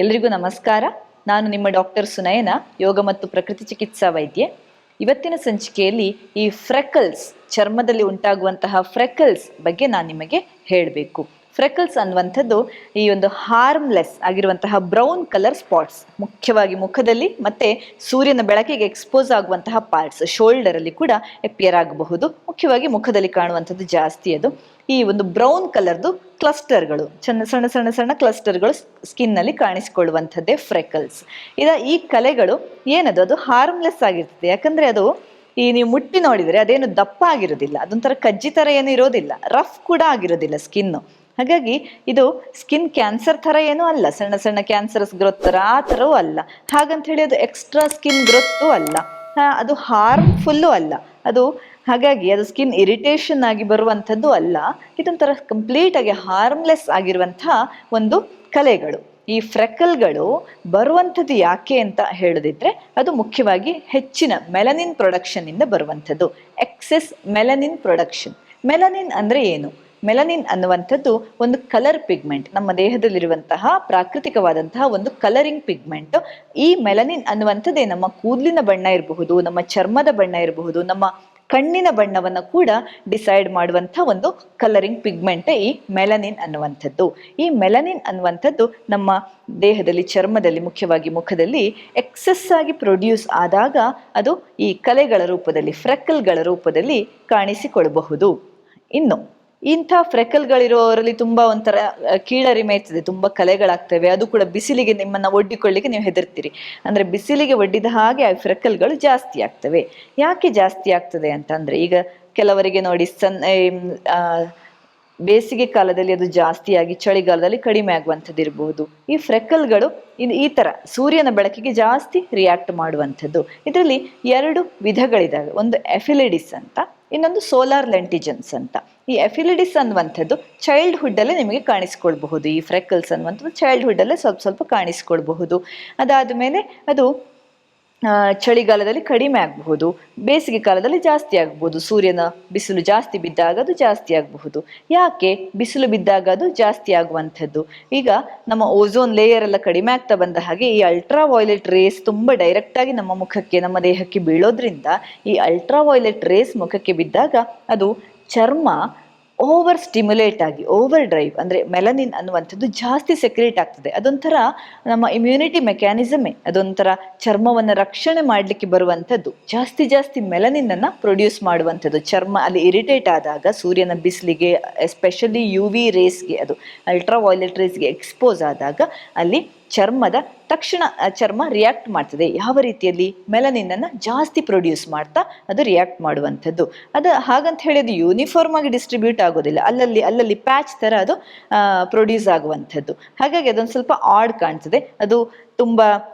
ಎಲ್ರಿಗೂ ನಮಸ್ಕಾರ. ನಾನು ನಿಮ್ಮ ಡಾಕ್ಟರ್ ಸುನಯನ, ಯೋಗ ಮತ್ತು ಪ್ರಕೃತಿ ಚಿಕಿತ್ಸಾ ವೈದ್ಯೆ. ಇವತ್ತಿನ ಸಂಚಿಕೆಯಲ್ಲಿ ಈ ಫ್ರೆಕಲ್ಸ್, ಚರ್ಮದಲ್ಲಿ ಉಂಟಾಗುವಂತಹ ಫ್ರೆಕಲ್ಸ್ ಬಗ್ಗೆ ನಾನು ನಿಮಗೆ ಹೇಳಬೇಕು. ಫ್ರೆಕಲ್ಸ್ ಅನ್ನುವಂಥದ್ದು ಈ ಒಂದು ಹಾರ್ಮ್ಲೆಸ್ ಆಗಿರುವಂತಹ ಬ್ರೌನ್ ಕಲರ್ ಸ್ಪಾಟ್ಸ್, ಮುಖ್ಯವಾಗಿ ಮುಖದಲ್ಲಿ ಮತ್ತೆ ಸೂರ್ಯನ ಬೆಳಕಿಗೆ ಎಕ್ಸ್ಪೋಸ್ ಆಗುವಂತಹ ಪಾರ್ಟ್ಸ್, ಶೋಲ್ಡರ್ ಅಲ್ಲಿ ಕೂಡ ಎಪಿಯರ್ ಆಗಬಹುದು. ಮುಖ್ಯವಾಗಿ ಮುಖದಲ್ಲಿ ಕಾಣುವಂಥದ್ದು ಜಾಸ್ತಿ ಅದು. ಈ ಒಂದು ಬ್ರೌನ್ ಕಲರ್ದು ಕ್ಲಸ್ಟರ್ಗಳು, ಸಣ್ಣ ಸಣ್ಣ ಸಣ್ಣ ಕ್ಲಸ್ಟರ್ಗಳು ಸ್ಕಿನ್ ಅಲ್ಲಿ ಕಾಣಿಸಿಕೊಳ್ಳುವಂಥದ್ದೇ ಫ್ರೆಕಲ್ಸ್. ಈ ಕಲೆಗಳು ಏನದು, ಅದು ಹಾರ್ಮ್ಲೆಸ್ ಆಗಿರ್ತದೆ. ಯಾಕಂದ್ರೆ ಅದು ನೀವು ಮುಟ್ಟಿ ನೋಡಿದರೆ ಅದೇನು ದಪ್ಪ ಆಗಿರೋದಿಲ್ಲ, ಅದೊಂಥರ ಕಜ್ಜಿ ಥರ ಏನು ಇರೋದಿಲ್ಲ, ರಫ್ ಕೂಡ ಆಗಿರೋದಿಲ್ಲ ಸ್ಕಿನ್ನು. ಹಾಗಾಗಿ ಇದು ಸ್ಕಿನ್ ಕ್ಯಾನ್ಸರ್ ಥರ ಏನೂ ಅಲ್ಲ, ಸಣ್ಣ ಸಣ್ಣ ಕ್ಯಾನ್ಸರಸ್ ಗ್ರೋತ್ ಥರ ಆ ಥರವೂ ಅಲ್ಲ. ಹಾಗಂತ ಹೇಳಿ ಅದು ಎಕ್ಸ್ಟ್ರಾ ಸ್ಕಿನ್ ಗ್ರೋತು ಅಲ್ಲ, ಅದು ಹಾರ್ಮ್ಫುಲ್ಲು ಅಲ್ಲ ಅದು. ಹಾಗಾಗಿ ಅದು ಸ್ಕಿನ್ ಇರಿಟೇಷನ್ ಆಗಿ ಬರುವಂಥದ್ದು ಅಲ್ಲ. ಇದೊಂಥರ ಕಂಪ್ಲೀಟ್ ಆಗಿ ಹಾರ್ಮ್ಲೆಸ್ ಆಗಿರುವಂತಹ ಒಂದು ಕಲೆಗಳು. ಈ ಫ್ರೆಕಲ್ಗಳು ಬರುವಂಥದ್ದು ಯಾಕೆ ಅಂತ ಹೇಳದಿದ್ರೆ, ಅದು ಮುಖ್ಯವಾಗಿ ಹೆಚ್ಚಿನ ಮೆಲನಿನ್ ಪ್ರೊಡಕ್ಷನ್ ಇಂದ ಬರುವಂಥದ್ದು. Excess melanin production. ಮೆಲನಿನ್ ಅಂದ್ರೆ ಏನು? ಮೆಲನಿನ್ ಅನ್ನುವಂಥದ್ದು ಒಂದು ಕಲರ್ ಪಿಗ್ಮೆಂಟ್, ನಮ್ಮ ದೇಹದಲ್ಲಿರುವಂತಹ ಪ್ರಾಕೃತಿಕವಾದಂತಹ ಒಂದು ಕಲರಿಂಗ್ ಪಿಗ್ಮೆಂಟ್. ಈ ಮೆಲನಿನ್ ಅನ್ನುವಂಥದ್ದೇ ನಮ್ಮ ಕೂದಲಿನ ಬಣ್ಣ ಇರಬಹುದು, ನಮ್ಮ ಚರ್ಮದ ಬಣ್ಣ ಇರಬಹುದು, ನಮ್ಮ ಕಣ್ಣಿನ ಬಣ್ಣವನ್ನು ಕೂಡ ಡಿಸೈಡ್ ಮಾಡುವಂಥ ಒಂದು ಕಲರಿಂಗ್ ಪಿಗ್ಮೆಂಟ್ ಈ ಮೆಲನಿನ್ ಅನ್ನುವಂಥದ್ದು. ಈ ಮೆಲನಿನ್ ಅನ್ನುವಂಥದ್ದು ನಮ್ಮ ದೇಹದಲ್ಲಿ, ಚರ್ಮದಲ್ಲಿ, ಮುಖ್ಯವಾಗಿ ಮುಖದಲ್ಲಿ ಎಕ್ಸೆಸ್ ಆಗಿ ಪ್ರೊಡ್ಯೂಸ್ ಆದಾಗ ಅದು ಈ ಕಲೆಗಳ ರೂಪದಲ್ಲಿ, ಫ್ರೆಕಲ್ಗಳ ರೂಪದಲ್ಲಿ ಕಾಣಿಸಿಕೊಳ್ಳಬಹುದು. ಇನ್ನು ಇಂಥ ಫ್ರೆಕಲ್ಗಳಿರೋರಲ್ಲಿ ತುಂಬಾ ಒಂಥರ ಕೀಳರಿಮೆ ಇರ್ತದೆ, ತುಂಬಾ ಕಲೆಗಳಾಗ್ತವೆ. ಅದು ಕೂಡ ಬಿಸಿಲಿಗೆ ನಿಮ್ಮನ್ನ ಒಡ್ಡಿಕೊಳ್ಳಿಕ್ಕೆ ನೀವು ಹೆದರ್ತೀರಿ. ಅಂದ್ರೆ ಬಿಸಿಲಿಗೆ ಒಡ್ಡಿದ ಹಾಗೆ ಆ ಫ್ರೆಕಲ್ಗಳು ಜಾಸ್ತಿ ಆಗ್ತವೆ. ಯಾಕೆ ಜಾಸ್ತಿ ಆಗ್ತದೆ ಅಂತಂದ್ರೆ, ಈಗ ಕೆಲವರಿಗೆ ನೋಡಿ ಬೇಸಿಗೆ ಕಾಲದಲ್ಲಿ ಅದು ಜಾಸ್ತಿಯಾಗಿ ಚಳಿಗಾಲದಲ್ಲಿ ಕಡಿಮೆ ಆಗುವಂಥದ್ದು ಇರಬಹುದು. ಈ ಫ್ರೆಕಲ್ಗಳು ಈ ತರ ಸೂರ್ಯನ ಬೆಳಕಿಗೆ ಜಾಸ್ತಿ ರಿಯಾಕ್ಟ್ ಮಾಡುವಂಥದ್ದು. ಇದರಲ್ಲಿ ಎರಡು ವಿಧಗಳಿದಾವೆ. ಒಂದು ಎಫಿಲಿಡಿಸ್ ಅಂತ, ಇನ್ನೊಂದು ಸೋಲಾರ್ ಲೆಂಟಿಜನ್ಸ್ ಅಂತ. ಈ ಎಫಿಲಿಡಿಸ್ ಅನ್ನುವಂಥದ್ದು ಚೈಲ್ಡ್ಹುಡ್ ಅಲ್ಲೇ ನಿಮಗೆ ಕಾಣಿಸ್ಕೊಳ್ಬಹುದು. ಈ ಫ್ರೆಕಲ್ಸ್ ಅನ್ನುವಂಥದ್ದು ಚೈಲ್ಡ್ಹುಡ್ ಅಲ್ಲೇ ಸ್ವಲ್ಪ ಸ್ವಲ್ಪ ಕಾಣಿಸ್ಕೊಳ್ಬಹುದು. ಅದಾದ್ಮೇಲೆ ಅದು ಚಳಿಗಾಲದಲ್ಲಿ ಕಡಿಮೆ ಆಗಬಹುದು, ಬೇಸಿಗೆ ಕಾಲದಲ್ಲಿ ಜಾಸ್ತಿ ಆಗಬಹುದು. ಸೂರ್ಯನ ಬಿಸಿಲು ಜಾಸ್ತಿ ಬಿದ್ದಾಗ ಅದು ಜಾಸ್ತಿ ಆಗಬಹುದು. ಯಾಕೆ ಬಿಸಿಲು ಬಿದ್ದಾಗ ಅದು ಜಾಸ್ತಿ ಆಗುವಂಥದ್ದು? ಈಗ ನಮ್ಮ ಓಝೋನ್ ಲೇಯರ್ ಎಲ್ಲ ಕಡಿಮೆ ಆಗ್ತಾ ಬಂದ ಹಾಗೆ ಈ ಅಲ್ಟ್ರಾ ವೈಲೆಟ್ ರೇಸ್ ತುಂಬಾ ಡೈರೆಕ್ಟ್ ಆಗಿ ನಮ್ಮ ಮುಖಕ್ಕೆ, ನಮ್ಮ ದೇಹಕ್ಕೆ ಬೀಳೋದ್ರಿಂದ ಈ ಅಲ್ಟ್ರಾ ವೈಲೆಟ್ ರೇಸ್ ಮುಖಕ್ಕೆ ಬಿದ್ದಾಗ ಅದು ಚರ್ಮ ಓವರ್ ಸ್ಟಿಮ್ಯುಲೇಟ್ ಆಗಿ, ಓವರ್ ಡ್ರೈವ್ ಅಂದ್ರೆ ಮೆಲನಿನ್ ಅನ್ನುವಂಥದ್ದು ಜಾಸ್ತಿ ಸೆಕ್ರೇಟ್ ಆಗ್ತದೆ. ಅದೊಂಥರ ನಮ್ಮ ಇಮ್ಯುನಿಟಿ ಮೆಕ್ಯಾನಿಸಮೇ, ಅದೊಂಥರ ಚರ್ಮವನ್ನು ರಕ್ಷಣೆ ಮಾಡಲಿಕ್ಕೆ ಬರುವಂಥದ್ದು. ಜಾಸ್ತಿ ಮೆಲನಿನ್ ಅನ್ನ ಪ್ರೊಡ್ಯೂಸ್ ಮಾಡುವಂಥದ್ದು. ಚರ್ಮ ಅಲ್ಲಿ ಇರಿಟೇಟ್ ಆದಾಗ, ಸೂರ್ಯನ ಬಿಸಿಲಿಗೆ, ಎಸ್ಪೆಷಲಿ UV ರೇಸ್ಗೆ, ಅದು ಅಲ್ಟ್ರಾ ವೈಲೆಟ್ ರೇಸ್ಗೆ ಎಕ್ಸ್ಪೋಸ್ ಆದಾಗ ಅಲ್ಲಿ ತಕ್ಷಣ ಚರ್ಮ ರಿಯಾಕ್ಟ್ ಮಾಡ್ತದೆ. ಯಾವ ರೀತಿಯಲ್ಲಿ? ಮೆಲನಿನ್ ಅನ್ನ ಜಾಸ್ತಿ ಪ್ರೊಡ್ಯೂಸ್ ಮಾಡ್ತಾ ಅದು ರಿಯಾಕ್ಟ್ ಮಾಡುವಂಥದ್ದು. ಅದು ಹಾಗಂತ ಹೇಳಿ ಅದು ಯೂನಿಫಾರ್ಮ್ ಆಗಿ ಡಿಸ್ಟ್ರಿಬ್ಯೂಟ್ ಆಗೋದಿಲ್ಲ, ಅಲ್ಲಲ್ಲಿ ಪ್ಯಾಚ್ ತರ ಅದು ಪ್ರೊಡ್ಯೂಸ್ ಆಗುವಂಥದ್ದು. ಹಾಗಾಗಿ ಅದೊಂದು ಸ್ವಲ್ಪ ಆಡ್ ಕಾಣ್ತದೆ. ಅದು ತುಂಬಾ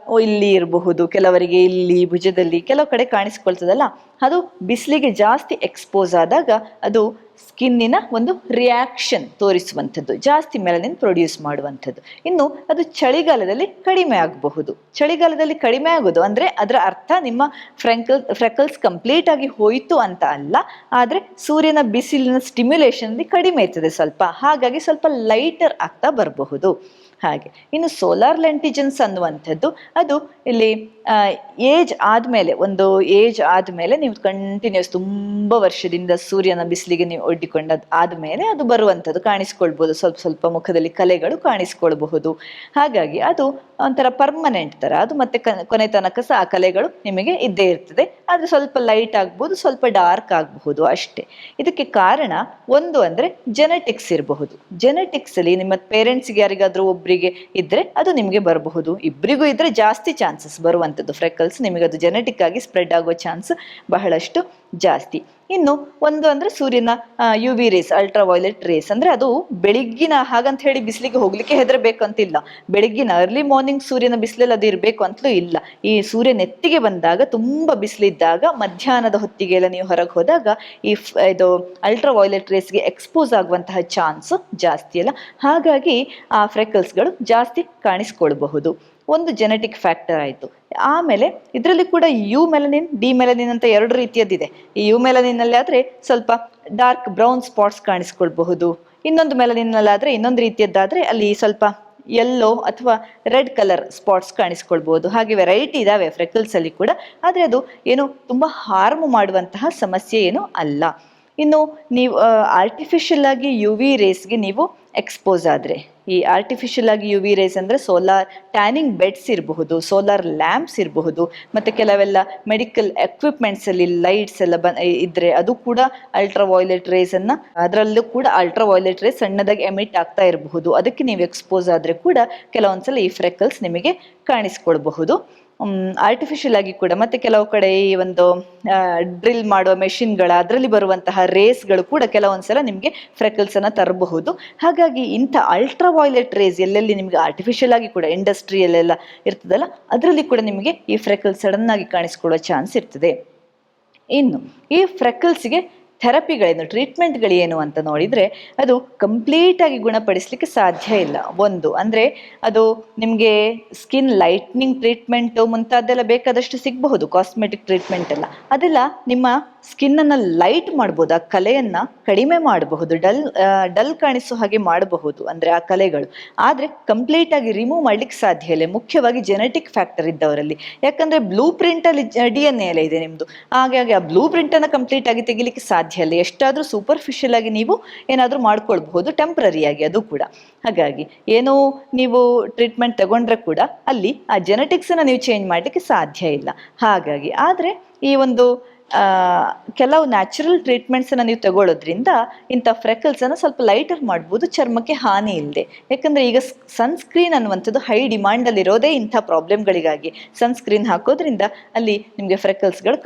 ಇಲ್ಲಿ ಇರಬಹುದು, ಕೆಲವರಿಗೆ ಇಲ್ಲಿ ಭುಜದಲ್ಲಿ ಕೆಲವು ಕಡೆ ಕಾಣಿಸ್ಕೊಳ್ತದಲ್ಲ, ಅದು ಬಿಸಿಲಿಗೆ ಜಾಸ್ತಿ ಎಕ್ಸ್ಪೋಸ್ ಆದಾಗ ಅದು ಸ್ಕಿನ್ನಿನ ಒಂದು ರಿಯಾಕ್ಷನ್ ತೋರಿಸುವಂಥದ್ದು, ಜಾಸ್ತಿ ಮೆಲನಿನ್ ಪ್ರೊಡ್ಯೂಸ್ ಮಾಡುವಂಥದ್ದು. ಇನ್ನು ಅದು ಚಳಿಗಾಲದಲ್ಲಿ ಕಡಿಮೆ ಆಗಬಹುದು. ಚಳಿಗಾಲದಲ್ಲಿ ಕಡಿಮೆ ಆಗೋದು ಅಂದ್ರೆ ಅದರ ಅರ್ಥ ನಿಮ್ಮ ಫ್ರೆಕಲ್ಸ್ ಕಂಪ್ಲೀಟ್ ಆಗಿ ಹೋಯಿತು ಅಂತ ಅಲ್ಲ, ಆದ್ರೆ ಸೂರ್ಯನ ಬಿಸಿಲಿನ ಸ್ಟಿಮ್ಯುಲೇಷನ್ ಕಡಿಮೆ ಇರ್ತದೆ ಸ್ವಲ್ಪ, ಹಾಗಾಗಿ ಸ್ವಲ್ಪ ಲೈಟರ್ ಆಗ್ತಾ ಬರಬಹುದು. ಹಾಗೆ ಇನ್ನು ಸೋಲಾರ್ ಲೆಂಟಿಜನ್ಸ್ ಅನ್ನುವಂಥದ್ದು, ಅದು ಇಲ್ಲಿ ಒಂದು ಏಜ್ ಆದ್ಮೇಲೆ ನೀವು ಕಂಟಿನ್ಯೂಸ್ ತುಂಬಾ ವರ್ಷದಿಂದ ಸೂರ್ಯನ ಬಿಸಿಲಿಗೆ ನೀವು ಒಡ್ಡಿಕೊಂಡದ್ ಆದ್ಮೇಲೆ ಅದು ಬರುವಂಥದ್ದು, ಕಾಣಿಸ್ಕೊಳ್ಬಹುದು. ಸ್ವಲ್ಪ ಸ್ವಲ್ಪ ಮುಖದಲ್ಲಿ ಕಲೆಗಳು ಕಾಣಿಸ್ಕೊಳ್ಬಹುದು. ಹಾಗಾಗಿ ಅದು ಒಂಥರ ಪರ್ಮನೆಂಟ್ ತರ, ಅದು ಮತ್ತೆ ಕೊನೆ ತನಕ ಸಹ ಆ ಕಲೆಗಳು ನಿಮಗೆ ಇದ್ದೇ ಇರ್ತದೆ. ಆದ್ರೆ ಸ್ವಲ್ಪ ಲೈಟ್ ಆಗ್ಬಹುದು, ಸ್ವಲ್ಪ ಡಾರ್ಕ್ ಆಗಬಹುದು ಅಷ್ಟೇ. ಇದಕ್ಕೆ ಕಾರಣ ಒಂದು ಅಂದ್ರೆ ಜೆನೆಟಿಕ್ಸ್ ಇರಬಹುದು. ಜೆನೆಟಿಕ್ಸ್ ಅಲ್ಲಿ ನಿಮ್ಮ ಪೇರೆಂಟ್ಸ್ಗೆ ಯಾರಿಗಾದ್ರೂ ಒಬ್ರಿಗೆ ಇದ್ರೆ ಅದು ನಿಮಗೆ ಬರಬಹುದು. ಇಬ್ಬರಿಗೂ ಇದ್ರೆ ಜಾಸ್ತಿ ಚಾನ್ಸಸ್ ಬರುವಂಥದ್ದು ಫ್ರೆಕಲ್ಸ್, ನಿಮಗೆ ಅದು ಜೆನೆಟಿಕ್ ಆಗಿ ಸ್ಪ್ರೆಡ್ ಆಗೋ ಚಾನ್ಸ್ ಬಹಳಷ್ಟು ಜಾಸ್ತಿ. ಇನ್ನು ಒಂದು ಅಂದ್ರೆ ಸೂರ್ಯನ UV rays, ultraviolet rays, ಅಂದ್ರೆ ಅದು ಬೆಳಿಗ್ಗಿನ, ಹಾಗಂತ ಹೇಳಿ ಬಿಸಿಲಿಗೆ ಹೋಗ್ಲಿಕ್ಕೆ ಹೆದರ್ಬೇಕಂತಿಲ್ಲ. ಬೆಳಿಗ್ಗಿನ ಅರ್ಲಿ ಮಾರ್ನಿಂಗ್ ಸೂರ್ಯನ ಬಿಸಿಲಲ್ಲಿ ಅದು ಇರಬೇಕು ಅಂತಲೂ ಇಲ್ಲ. ಈ ಸೂರ್ಯ ನೆತ್ತಿಗೆ ಬಂದಾಗ, ತುಂಬಾ ಬಿಸಿಲಿದ್ದಾಗ, ಮಧ್ಯಾಹ್ನದ ಹೊತ್ತಿಗೆ ಎಲ್ಲ ನೀವು ಹೊರಗೆ ಹೋದಾಗ ಇದು ಅಲ್ಟ್ರಾ ವೈಲೆಟ್ ರೇಸ್ಗೆ ಎಕ್ಸ್ಪೋಸ್ ಆಗುವಂತಹ ಚಾನ್ಸ್ ಜಾಸ್ತಿ ಅಲ್ಲ. ಹಾಗಾಗಿ ಆ ಫ್ರೆಕಲ್ಸ್ಗಳು ಜಾಸ್ತಿ ಕಾಣಿಸ್ಕೊಳ್ಬಹುದು. ಒಂದು ಜೆನೆಟಿಕ್ ಫ್ಯಾಕ್ಟರ್ ಆಯಿತು. ಆಮೇಲೆ ಇದರಲ್ಲಿ ಕೂಡ ಯು ಮೆಲನಿನ್, ಡಿ ಮೆಲನಿನ್ ಅಂತ ಎರಡು ರೀತಿಯದ್ದಿದೆ. ಈ ಯು ಮೆಲನಿನ್ ಅಲ್ಲಿ ಆದ್ರೆ ಸ್ವಲ್ಪ ಡಾರ್ಕ್ ಬ್ರೌನ್ ಸ್ಪಾಟ್ಸ್ ಕಾಣಿಸ್ಕೊಳ್ಬಹುದು. ಇನ್ನೊಂದು ಮೆಲನಿನ್ ಅಲ್ಲಿ ಆದ್ರೆ, ಇನ್ನೊಂದು ರೀತಿಯದ್ದಾದ್ರೆ ಅಲ್ಲಿ ಸ್ವಲ್ಪ ಯೆಲ್ಲೋ ಅಥವಾ ರೆಡ್ ಕಲರ್ ಸ್ಪಾಟ್ಸ್ ಕಾಣಿಸ್ಕೊಳ್ಬಹುದು. ಹಾಗೆ ವೆರೈಟಿ ಇದಾವೆ ಫ್ರೆಕಲ್ಸ್ ಅಲ್ಲಿ ಕೂಡ, ಆದ್ರೆ ಅದು ಏನು ತುಂಬಾ ಹಾರ್ಮ್ ಮಾಡುವಂತಹ ಸಮಸ್ಯೆ ಏನು ಅಲ್ಲ. ಇನ್ನು ನೀವು ಆರ್ಟಿಫಿಷಿಯಲ್ ಆಗಿ ಯು ವಿ ರೇಸ್ಗೆ ನೀವು ಎಕ್ಸ್ಪೋಸ್ ಆದರೆ, ಈ ಆರ್ಟಿಫಿಷಿಯಲ್ ಆಗಿ ಯು ವಿ ರೇಸ್ ಅಂದರೆ ಸೋಲಾರ್ ಟ್ಯಾನಿಂಗ್ ಬೆಡ್ಸ್ ಇರಬಹುದು, ಸೋಲಾರ್ ಲ್ಯಾಂಪ್ಸ್ ಇರಬಹುದು, ಮತ್ತು ಕೆಲವೆಲ್ಲ ಮೆಡಿಕಲ್ ಎಕ್ವಿಪ್ಮೆಂಟ್ಸ್ ಅಲ್ಲಿ ಲೈಟ್ಸ್ ಎಲ್ಲ ಇದ್ರೆ ಅದು ಕೂಡ ಅಲ್ಟ್ರಾ ವೈಲೆಟ್ ರೇಸ್ ಅನ್ನ, ಅದರಲ್ಲೂ ಕೂಡ ಅಲ್ಟ್ರಾ ವೈಲೆಟ್ ರೇಸ್ ಸಣ್ಣದಾಗಿ ಎಮಿಟ್ ಆಗ್ತಾ ಇರಬಹುದು. ಅದಕ್ಕೆ ನೀವು ಎಕ್ಸ್ಪೋಸ್ ಆದರೆ ಕೂಡ ಕೆಲವೊಂದ್ಸಲ ಈ ಫ್ರೆಕಲ್ಸ್ ನಿಮಗೆ ಕಾಣಿಸ್ಕೊಳ್ಬಹುದು. ಆರ್ಟಿಫಿಷಿಯಲ್ ಆಗಿ ಕೂಡ, ಮತ್ತೆ ಕೆಲವು ಕಡೆ ಈ ಒಂದು ಡ್ರಿಲ್ ಮಾಡುವ ಮೆಷಿನ್ಗಳ ಅದರಲ್ಲಿ ಬರುವಂತಹ ರೇಸ್ಗಳು ಕೂಡ ಕೆಲವೊಂದ್ಸಲ ನಿಮಗೆ ಫ್ರೆಕಲ್ಸ್ ಅನ್ನ ತರಬಹುದು. ಹಾಗಾಗಿ ಇಂಥ ಅಲ್ಟ್ರಾ ವೈಲೆಟ್ ರೇಸ್ ಎಲ್ಲೆಲ್ಲಿ ನಿಮಗೆ ಆರ್ಟಿಫಿಷಿಯಲ್ ಆಗಿ ಕೂಡ ಇಂಡಸ್ಟ್ರಿಯಲ್ಲೆಲ್ಲ ಇರ್ತದಲ್ಲ, ಅದರಲ್ಲಿ ಕೂಡ ನಿಮಗೆ ಈ ಫ್ರೆಕಲ್ಸ್ ಸಡನ್ ಆಗಿ ಕಾಣಿಸ್ಕೊಳ್ಳೋ ಚಾನ್ಸ್ ಇರ್ತದೆ. ಇನ್ನು ಈ ಫ್ರೆಕಲ್ಸ್ಗೆ ಥೆರಪಿಗಳೇನು, ಟ್ರೀಟ್ಮೆಂಟ್ಗಳೇನು ಅಂತ ನೋಡಿದರೆ, ಅದು ಕಂಪ್ಲೀಟ್ ಆಗಿ ಗುಣಪಡಿಸಲಿಕ್ಕೆ ಸಾಧ್ಯ ಇಲ್ಲ. ಒಂದು ಅಂದರೆ ಅದು ನಿಮಗೆ ಸ್ಕಿನ್ ಲೈಟ್ನಿಂಗ್ ಟ್ರೀಟ್ಮೆಂಟ್ ಮುಂತಾದೆಲ್ಲ ಬೇಕಾದಷ್ಟು ಸಿಗಬಹುದು, ಕಾಸ್ಮೆಟಿಕ್ ಟ್ರೀಟ್ಮೆಂಟ್ ಎಲ್ಲ. ಅದೆಲ್ಲ ನಿಮ್ಮ ಸ್ಕಿನ್ನನ್ನು ಲೈಟ್ ಮಾಡ್ಬೋದು, ಆ ಕಲೆಯನ್ನು ಕಡಿಮೆ ಮಾಡಬಹುದು, ಡಲ್ ಕಾಣಿಸೋ ಹಾಗೆ ಮಾಡಬಹುದು ಅಂದರೆ ಆ ಕಲೆಗಳು. ಆದರೆ ಕಂಪ್ಲೀಟ್ ಆಗಿ ರಿಮೂವ್ ಮಾಡ್ಲಿಕ್ಕೆ ಸಾಧ್ಯ ಇಲ್ಲ, ಮುಖ್ಯವಾಗಿ ಜೆನೆಟಿಕ್ ಫ್ಯಾಕ್ಟರ್ ಇದ್ದವರಲ್ಲಿ. ಯಾಕಂದರೆ ಬ್ಲೂ ಪ್ರಿಂಟಲ್ಲಿ DNA ಎಲ್ಲ ಇದೆ ನಿಮ್ಮದು, ಹಾಗಾಗಿ ಆ ಬ್ಲೂ ಪ್ರಿಂಟನ್ನು ಕಂಪ್ಲೀಟ್ ಆಗಿ ತೆಗಿಲಿಕ್ಕೆ ಸಾಧ್ಯ ಇಲ್ಲ. ಎಷ್ಟಾದರೂ ಸೂಪರ್ಫಿಷಿಯಲ್ ಆಗಿ ನೀವು ಏನಾದರೂ ಮಾಡ್ಕೊಳ್ಬಹುದು, ಟೆಂಪ್ರರಿಯಾಗಿ ಅದು ಕೂಡ. ಹಾಗಾಗಿ ಏನೋ ನೀವು ಟ್ರೀಟ್ಮೆಂಟ್ ತಗೊಂಡ್ರೆ ಕೂಡ ಅಲ್ಲಿ ಆ ಜೆನೆಟಿಕ್ಸನ್ನು ನೀವು ಚೇಂಜ್ ಮಾಡಲಿಕ್ಕೆ ಸಾಧ್ಯ ಇಲ್ಲ. ಹಾಗಾಗಿ ಆದರೆ ಈ ಒಂದು ಕೆಲವು ನ್ಯಾಚುರಲ್ ಟ್ರೀಟ್ಮೆಂಟ್ಸನ್ನು ನೀವು ತಗೊಳ್ಳೋದ್ರಿಂದ ಇಂಥ ಫ್ರೆಕಲ್ಸನ್ನು ಸ್ವಲ್ಪ ಲೈಟರ್ ಮಾಡ್ಬೋದು, ಚರ್ಮಕ್ಕೆ ಹಾನಿ ಇಲ್ಲದೆ. ಯಾಕಂದರೆ ಈಗ ಸನ್ಸ್ಕ್ರೀನ್ ಅನ್ನುವಂಥದ್ದು ಹೈ ಡಿಮಾಂಡಲ್ಲಿರೋದೇ ಇಂಥ ಪ್ರಾಬ್ಲಮ್ಗಳಿಗಾಗಿ. ಸನ್ಸ್ಕ್ರೀನ್ ಹಾಕೋದ್ರಿಂದ ಅಲ್ಲಿ ನಿಮಗೆ ಫ್ರೆಕಲ್ಸ್ಗಳು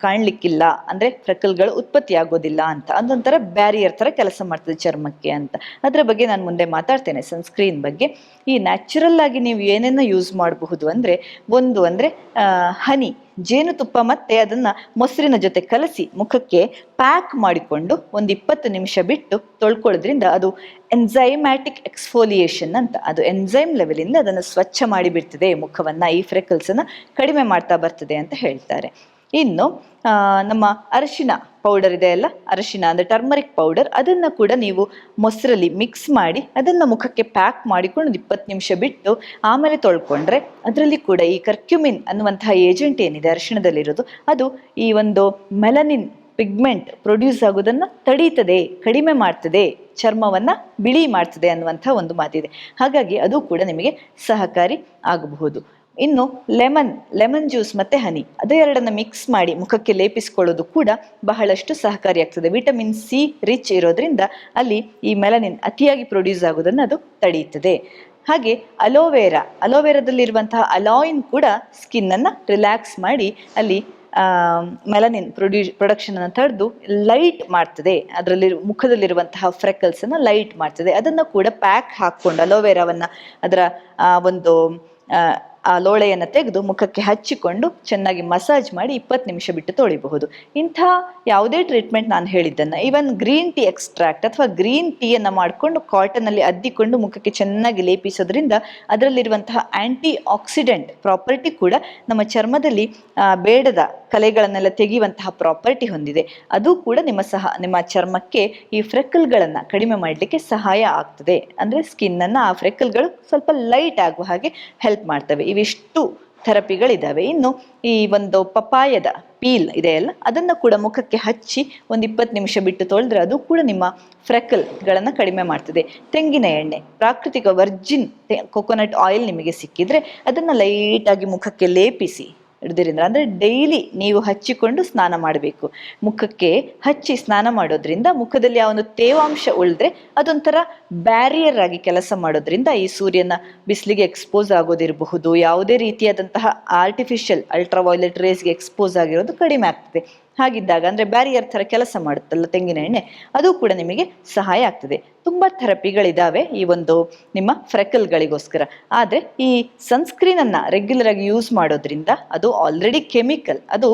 ಕಾಣಲಿಕ್ಕಿಲ್ಲ, ಅಂದರೆ ಫ್ರೆಕಲ್ಗಳು ಉತ್ಪತ್ತಿ ಆಗೋದಿಲ್ಲ ಅಂತ. ಅದೊಂಥರ ಬ್ಯಾರಿಯರ್ ಥರ ಕೆಲಸ ಮಾಡ್ತದೆ ಚರ್ಮಕ್ಕೆ ಅಂತ. ಅದರ ಬಗ್ಗೆ ನಾನು ಮುಂದೆ ಮಾತಾಡ್ತೇನೆ, ಸನ್ಸ್ಕ್ರೀನ್ ಬಗ್ಗೆ. ಈ ನ್ಯಾಚುರಲ್ ಆಗಿ ನೀವು ಏನೇನು ಯೂಸ್ ಮಾಡಬಹುದು ಅಂದರೆ, ಒಂದು ಅಂದರೆ ಹನಿ, ಜೇನುತುಪ್ಪ ಮತ್ತೆ ಅದನ್ನು ಮೊಸರಿನ ಜೊತೆ ಕಲಸಿ ಮುಖಕ್ಕೆ ಪ್ಯಾಕ್ ಮಾಡಿಕೊಂಡು ಒಂದು 20 ನಿಮಿಷ ಬಿಟ್ಟು ತೊಳ್ಕೊಳ್ಳೋದ್ರಿಂದ ಅದು ಎನ್ಸೈಮ್ಯಾಟಿಕ್ ಎಕ್ಸ್ಫೋಲಿಯೇಷನ್ ಅಂತ, ಅದು ಎನ್ಸೈಮ್ ಲೆವೆಲಿಂದ ಅದನ್ನು ಸ್ವಚ್ಛ ಮಾಡಿಬಿಡ್ತದೆ ಮುಖವನ್ನು, ಈ ಫ್ರೆಕಲ್ಸನ್ನು ಕಡಿಮೆ ಮಾಡ್ತಾ ಬರ್ತದೆ ಅಂತ ಹೇಳ್ತಾರೆ. ಇನ್ನು ನಮ್ಮ ಅರಿಶಿನ ಪೌಡರ್ ಇದೆ ಅಲ್ಲ, ಅರಿಶಿನ ಅಂದರೆ ಟರ್ಮರಿಕ್ ಪೌಡರ್, ಅದನ್ನು ಕೂಡ ನೀವು ಮೊಸರಲ್ಲಿ ಮಿಕ್ಸ್ ಮಾಡಿ ಅದನ್ನು ಮುಖಕ್ಕೆ ಪ್ಯಾಕ್ ಮಾಡಿಕೊಂಡು 20 ನಿಮಿಷ ಬಿಟ್ಟು ಆಮೇಲೆ ತೊಳ್ಕೊಂಡ್ರೆ ಅದರಲ್ಲಿ ಕೂಡ ಈ ಕರ್ಕ್ಯುಮಿನ್ ಅನ್ನುವಂತಹ ಏಜೆಂಟ್ ಏನಿದೆ ಅರಿಶಿಣದಲ್ಲಿರೋದು, ಅದು ಈ ಒಂದು ಮೆಲನಿನ್ ಪಿಗ್ಮೆಂಟ್ ಪ್ರೊಡ್ಯೂಸ್ ಆಗೋದನ್ನು ತಡೀತದೆ, ಕಡಿಮೆ ಮಾಡ್ತದೆ, ಚರ್ಮವನ್ನು ಬಿಳಿ ಮಾಡ್ತದೆ ಅನ್ನುವಂಥ ಒಂದು ಮಾತಿದೆ. ಹಾಗಾಗಿ ಅದು ಕೂಡ ನಿಮಗೆ ಸಹಕಾರಿ ಆಗಬಹುದು. ಇನ್ನು ಲೆಮನ್ ಜ್ಯೂಸ್ ಮತ್ತು ಹನಿ, ಅದೆರಡನ್ನು ಮಿಕ್ಸ್ ಮಾಡಿ ಮುಖಕ್ಕೆ ಲೇಪಿಸಿಕೊಳ್ಳೋದು ಕೂಡ ಬಹಳಷ್ಟು ಸಹಕಾರಿಯಾಗ್ತದೆ. ವಿಟಮಿನ್ ಸಿ ರಿಚ್ ಇರೋದ್ರಿಂದ ಅಲ್ಲಿ ಈ ಮೆಲನಿನ್ ಅತಿಯಾಗಿ ಪ್ರೊಡ್ಯೂಸ್ ಆಗೋದನ್ನು ಅದು ತಡೆಯುತ್ತದೆ. ಹಾಗೆ ಅಲೋವೆರಾದಲ್ಲಿರುವಂತಹ ಅಲಾಯಿನ್ ಕೂಡ ಸ್ಕಿನ್ನನ್ನು ರಿಲ್ಯಾಕ್ಸ್ ಮಾಡಿ ಅಲ್ಲಿ ಮೆಲನಿನ್ ಪ್ರೊಡಕ್ಷನ್ ಅನ್ನು ತಡೆದು ಲೈಟ್ ಮಾಡ್ತದೆ, ಅದರಲ್ಲಿ ಮುಖದಲ್ಲಿರುವಂತಹ ಫ್ರೆಕಲ್ಸನ್ನು ಲೈಟ್ ಮಾಡ್ತದೆ. ಅದನ್ನು ಕೂಡ ಪ್ಯಾಕ್ ಹಾಕ್ಕೊಂಡು ಅಲೋವೆರಾವನ್ನು ಅದರ ಒಂದು ಆ ಲೋಳೆಯನ್ನು ತೆಗೆದು ಮುಖಕ್ಕೆ ಹಚ್ಚಿಕೊಂಡು ಚೆನ್ನಾಗಿ ಮಸಾಜ್ ಮಾಡಿ 20 ನಿಮಿಷ ಬಿಟ್ಟು ತೊಳಿಬಹುದು. ಇಂಥ ಯಾವುದೇ ಟ್ರೀಟ್ಮೆಂಟ್ ನಾನು ಹೇಳಿದ್ದನ್ನು, ಈವನ್ ಗ್ರೀನ್ ಟೀ ಎಕ್ಸ್ಟ್ರಾಕ್ಟ್ ಅಥವಾ ಗ್ರೀನ್ ಟೀಯನ್ನು ಮಾಡಿಕೊಂಡು ಕಾಟನಲ್ಲಿ ಅದ್ದಿಕೊಂಡು ಮುಖಕ್ಕೆ ಚೆನ್ನಾಗಿ ಲೇಪಿಸೋದ್ರಿಂದ ಅದರಲ್ಲಿರುವಂತಹ ಆ್ಯಂಟಿ ಆಕ್ಸಿಡೆಂಟ್ ಪ್ರಾಪರ್ಟಿ ಕೂಡ ನಮ್ಮ ಚರ್ಮದಲ್ಲಿ ಬೇಡದ ಕಲೆಗಳನ್ನೆಲ್ಲ ತೆಗೆಯುವಂತಹ ಪ್ರಾಪರ್ಟಿ ಹೊಂದಿದೆ. ಅದು ಕೂಡ ನಿಮ್ಮ ಚರ್ಮಕ್ಕೆ ಈ ಫ್ರೆಕಲ್ಗಳನ್ನು ಕಡಿಮೆ ಮಾಡಲಿಕ್ಕೆ ಸಹಾಯ ಆಗ್ತದೆ. ಅಂದರೆ ಸ್ಕಿನ್ನನ್ನು ಆ ಫ್ರೆಕಲ್ಗಳು ಸ್ವಲ್ಪ ಲೈಟ್ ಆಗುವ ಹಾಗೆ ಹೆಲ್ಪ್ ಮಾಡ್ತವೆ. ಇವಿಷ್ಟು ಥೆರಪಿಗಳಿದ್ದಾವೆ. ಇನ್ನು ಈ ಒಂದು ಪಪಾಯದ ಪೀಲ್ ಇದೆಯಲ್ಲ, ಅದನ್ನು ಕೂಡ ಮುಖಕ್ಕೆ ಹಚ್ಚಿ ಒಂದು 20 ನಿಮಿಷ ಬಿಟ್ಟು ತೊಳೆದ್ರೆ ಅದು ಕೂಡ ನಿಮ್ಮ ಫ್ರೆಕಲ್ಗಳನ್ನು ಕಡಿಮೆ ಮಾಡ್ತದೆ. ತೆಂಗಿನ ಎಣ್ಣೆ, ಪ್ರಾಕೃತಿಕ ವರ್ಜಿನ್ ಕೊಕೊನಟ್ ಆಯಿಲ್ ನಿಮಗೆ ಸಿಕ್ಕಿದ್ರೆ ಅದನ್ನು ಲೈಟಾಗಿ ಮುಖಕ್ಕೆ ಲೇಪಿಸಿ ಹಿಡಿದ್ರಿಂದ, ಅಂದರೆ ಡೈಲಿ ನೀವು ಹಚ್ಚಿಕೊಂಡು ಸ್ನಾನ ಮಾಡಬೇಕು. ಮುಖಕ್ಕೆ ಹಚ್ಚಿ ಸ್ನಾನ ಮಾಡೋದ್ರಿಂದ ಮುಖದಲ್ಲಿ ಆ ಒಂದು ತೇವಾಂಶ ಉಳಿದ್ರೆ ಅದೊಂಥರ ಬ್ಯಾರಿಯರ್ ಆಗಿ ಕೆಲಸ ಮಾಡೋದ್ರಿಂದ ಈ ಸೂರ್ಯನ ಬಿಸಿಲಿಗೆ ಎಕ್ಸ್ಪೋಸ್ ಆಗೋದಿರಬಹುದು, ಯಾವುದೇ ರೀತಿಯಾದಂತಹ ಆರ್ಟಿಫಿಷಿಯಲ್ ಅಲ್ಟ್ರಾ ವೈಲೆಟ್ ರೇಸ್ಗೆ ಎಕ್ಸ್ಪೋಸ್ ಆಗಿರೋದು ಕಡಿಮೆ ಆಗ್ತದೆ. ಹಾಗಿದ್ದಾಗ ಅಂದರೆ ಬ್ಯಾರಿಯರ್ ಥರ ಕೆಲಸ ಮಾಡುತ್ತಲ್ಲ ತೆಂಗಿನ ಎಣ್ಣೆ, ಅದು ಕೂಡ ನಿಮಗೆ ಸಹಾಯ ಆಗ್ತದೆ. ತುಂಬ ಥೆರಪಿಗಳಿದ್ದಾವೆ ಈ ಒಂದು ನಿಮ್ಮ ಫ್ರೆಕಲ್ಗಳಿಗೋಸ್ಕರ. ಆದರೆ ಈ ಸನ್ಸ್ಕ್ರೀನನ್ನು ರೆಗ್ಯುಲರ್ ಆಗಿ ಯೂಸ್ ಮಾಡೋದ್ರಿಂದ ಅದು ಆಲ್ರೆಡಿ ಕೆಮಿಕಲ್, ಅದು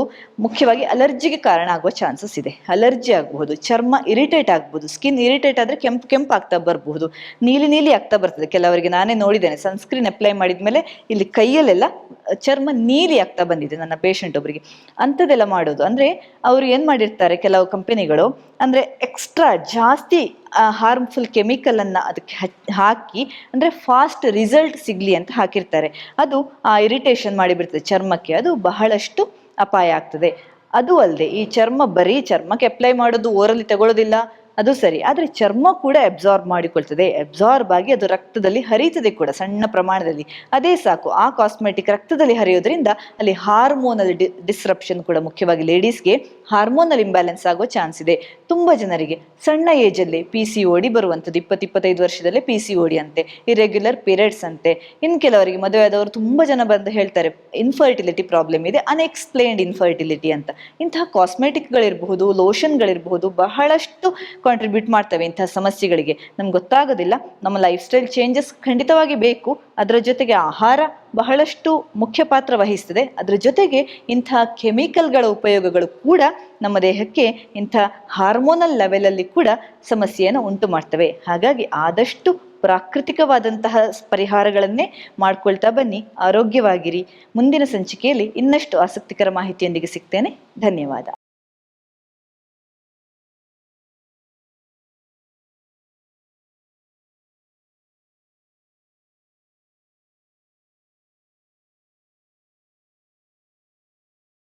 ಮುಖ್ಯವಾಗಿ ಅಲರ್ಜಿಗೆ ಕಾರಣ ಆಗುವ ಚಾನ್ಸಸ್ ಇದೆ. ಅಲರ್ಜಿ ಆಗಬಹುದು, ಚರ್ಮ ಇರಿಟೇಟ್ ಆಗ್ಬೋದು, ಸ್ಕಿನ್ ಇರಿಟೇಟ್ ಆದರೆ ಕೆಂಪು ಆಗ್ತಾ ಬರಬಹುದು, ನೀಲಿ ಆಗ್ತಾ ಬರ್ತದೆ ಕೆಲವರಿಗೆ. ನಾನೇ ನೋಡಿದ್ದೇನೆ, ಸನ್ಸ್ಕ್ರೀನ್ ಅಪ್ಲೈ ಮಾಡಿದ ಮೇಲೆ ಇಲ್ಲಿ ಕೈಯಲ್ಲೆಲ್ಲ ಚರ್ಮ ನೀಲಿ ಆಗ್ತಾ ಬಂದಿದೆ ನನ್ನ ಪೇಷಂಟ್ ಒಬ್ಬರಿಗೆ. ಅಂಥದ್ದೆಲ್ಲ ಮಾಡೋದು ಅಂದರೆ ಅವರು ಏನು ಮಾಡಿರ್ತಾರೆ ಕೆಲವು ಕಂಪನಿಗಳು, ಅಂದರೆ ಎಕ್ಸ್ಟ್ರಾ ಜಾಸ್ತಿ ಹಾರ್ಮ್ಫುಲ್ ಕೆಮಿಕಲನ್ನು ಅದಕ್ಕೆ ಹಾಕಿ, ಅಂದರೆ ಫಾಸ್ಟ್ ರಿಸಲ್ಟ್ ಸಿಗಲಿ ಅಂತ ಹಾಕಿರ್ತಾರೆ. ಅದು ಇರಿಟೇಷನ್ ಮಾಡಿಬಿಡ್ತದೆ ಚರ್ಮಕ್ಕೆ, ಅದು ಬಹಳಷ್ಟು ಅಪಾಯ ಆಗ್ತದೆ. ಅದು ಅಲ್ಲದೆ ಈ ಚರ್ಮ ಬರೀ ಚರ್ಮಕ್ಕೆ ಅಪ್ಲೈ ಮಾಡೋದು, ಓರಲ್ಲಿ ತಗೊಳ್ಳೋದಿಲ್ಲ, ಅದು ಸರಿ, ಆದರೆ ಚರ್ಮ ಕೂಡ ಅಬ್ಸಾರ್ಬ್ ಮಾಡಿಕೊಳ್ತದೆ. ಅಬ್ಸಾರ್ಬ್ ಆಗಿ ಅದು ರಕ್ತದಲ್ಲಿ ಹರಿಯುತ್ತದೆ ಕೂಡ ಸಣ್ಣ ಪ್ರಮಾಣದಲ್ಲಿ. ಅದೇ ಸಾಕು, ಆ ಕಾಸ್ಮೆಟಿಕ್ ರಕ್ತದಲ್ಲಿ ಹರಿಯೋದ್ರಿಂದ ಅಲ್ಲಿ ಹಾರ್ಮೋನಲ್ ಡಿಸ್ರಪ್ಷನ್ ಕೂಡ, ಮುಖ್ಯವಾಗಿ ಲೇಡೀಸ್ಗೆ ಹಾರ್ಮೋನಲ್ ಇಂಬ್ಯಾಲೆನ್ಸ್ ಆಗೋ ಚಾನ್ಸ್ ಇದೆ. ತುಂಬ ಜನರಿಗೆ ಸಣ್ಣ ಏಜಲ್ಲಿ PCOD ಬರುವಂಥದ್ದು, 20-25 ವರ್ಷದಲ್ಲೇ PCOD ಅಂತೆ, ಇರೆಗ್ಯುಲರ್ ಪೀರಿಯಡ್ಸ್ ಅಂತೆ. ಇನ್ನು ಕೆಲವರಿಗೆ ಮದುವೆ ಆದವರು ತುಂಬ ಜನ ಬಂದು ಹೇಳ್ತಾರೆ ಇನ್ಫರ್ಟಿಲಿಟಿ ಪ್ರಾಬ್ಲಮ್ ಇದೆ, ಅನ್ಎಕ್ಸ್ಪ್ಲೇನ್ಡ್ ಇನ್ಫರ್ಟಿಲಿಟಿ ಅಂತ. ಇಂತಹ ಕಾಸ್ಮೆಟಿಕ್ಗಳಿರಬಹುದು, ಲೋಷನ್ಗಳಿರಬಹುದು, ಬಹಳಷ್ಟು ಕಾಂಟ್ರಿಬ್ಯೂಟ್ ಮಾಡ್ತವೆ ಇಂತಹ ಸಮಸ್ಯೆಗಳಿಗೆ. ನಮ್ಗೆ ಗೊತ್ತಾಗೋದಿಲ್ಲ. ನಮ್ಮ ಲೈಫ್ ಸ್ಟೈಲ್ ಚೇಂಜಸ್ ಖಂಡಿತವಾಗಿ ಬೇಕು, ಅದರ ಜೊತೆಗೆ ಆಹಾರ ಬಹಳಷ್ಟು ಮುಖ್ಯ ಪಾತ್ರ ವಹಿಸ್ತದೆ. ಅದರ ಜೊತೆಗೆ ಇಂಥ ಕೆಮಿಕಲ್ಗಳ ಉಪಯೋಗಗಳು ಕೂಡ ನಮ್ಮ ದೇಹಕ್ಕೆ ಇಂಥ ಹಾರ್ಮೋನಲ್ ಲೆವೆಲಲ್ಲಿ ಕೂಡ ಸಮಸ್ಯೆಯನ್ನು ಉಂಟು ಮಾಡ್ತವೆ. ಹಾಗಾಗಿ ಆದಷ್ಟು ಪ್ರಾಕೃತಿಕವಾದಂತಹ ಪರಿಹಾರಗಳನ್ನೇ ಮಾಡ್ಕೊಳ್ತಾ ಬನ್ನಿ, ಆರೋಗ್ಯವಾಗಿರಿ. ಮುಂದಿನ ಸಂಚಿಕೆಯಲ್ಲಿ ಇನ್ನಷ್ಟು ಆಸಕ್ತಿಕರ ಮಾಹಿತಿಯೊಂದಿಗೆ ಸಿಗ್ತೇನೆ. ಧನ್ಯವಾದ.